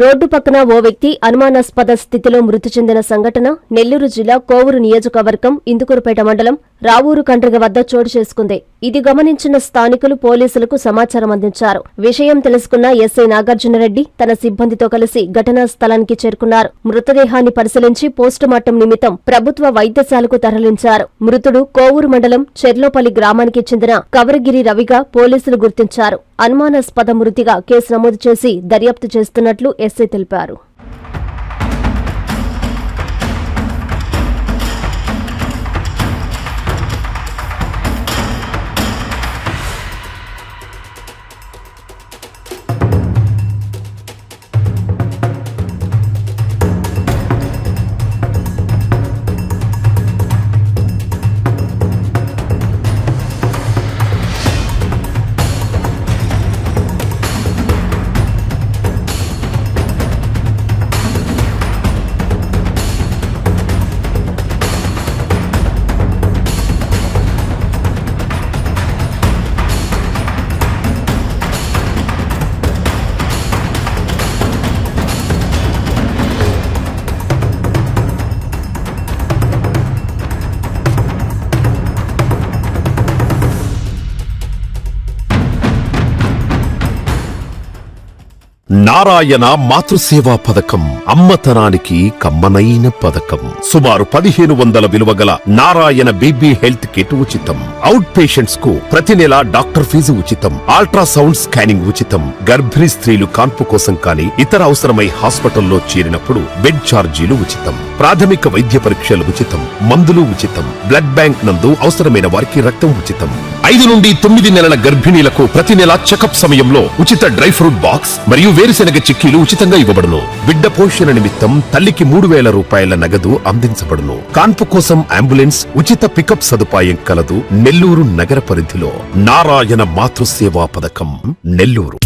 Road పక్కన ఓ వ్యక్తి అనుమానాస్పద స్థితిలో మృతి చెందిన సంఘటన నెల్లూరు జిల్లా కోవూరు నియోజకవర్గం ఇందుకూరుపేట మండలం రావూరు కండ్రిగ వద్ద చోటు చేసుకుంది. ఇది గమనించిన స్థానికులు పోలీసులకు సమాచారం అందించారు. విషయం తెలుసుకున్న ఎస్ఐ నాగార్జునరెడ్డి తన సిబ్బందితో కలిసి ఘటనా స్థలానికి చేరుకున్నారు. మృతదేహాన్ని పరిశీలించి పోస్టుమార్టం నిమిత్తం ప్రభుత్వ వైద్యశాలకు తరలించారు. మృతుడు కోవూరు మండలం చెర్లోపల్లి గ్రామానికి చెందిన కవరగిరి రవిగా పోలీసులు గుర్తించారు. అనుమానాస్పద మృతిగా కేసు నమోదు చేసి దర్యాప్తు చేస్తున్నట్లు ఎస్ఐ తెలిపారు. నారాయణ మాతృసేవా పథకం అమ్మతనానికి కమ్మనైన పథకం. సుమారు 1500 విలువగల నారాయణ బేబీ హెల్త్ కిట్ ఉచితం. అవుట్ పేషెంట్స్ కు ప్రతి నెల డాక్టర్ ఫీజు ఉచితం. అల్ట్రాసౌండ్ స్కానింగ్ ఉచితం. గర్భిణీ స్త్రీలు కాన్పు కోసం కానీ ఇతర అవసరమై హాస్పిటల్లో చేరినప్పుడు బెడ్ ఛార్జీలు ఉచితం. ప్రాథమిక వైద్య పరీక్షలు ఉచితం. మందులు ఉచితం. బ్లడ్ బ్యాంక్ నందు అవసరమైన వారికి రక్తం ఉచితం. 5 నుండి 9 నెలల గర్భిణీలకు ప్రతి నెల చెకప్ సమయంలో ఉచిత డ్రై ఫ్రూట్ బాక్స్ మరియు వేరుశెనగ చిక్కీలు ఉచితంగా ఇవ్వబడును. బిడ్డ పోషణ నిమిత్తం తల్లికి 3000 రూపాయల నగదు అందించబడును. కాన్పు కోసం అంబులెన్స్ ఉచిత పికప్ సదుపాయం కలదు. నెల్లూరు నగర పరిధిలో నారాయణ మాతృసేవా పథకం నెల్లూరు.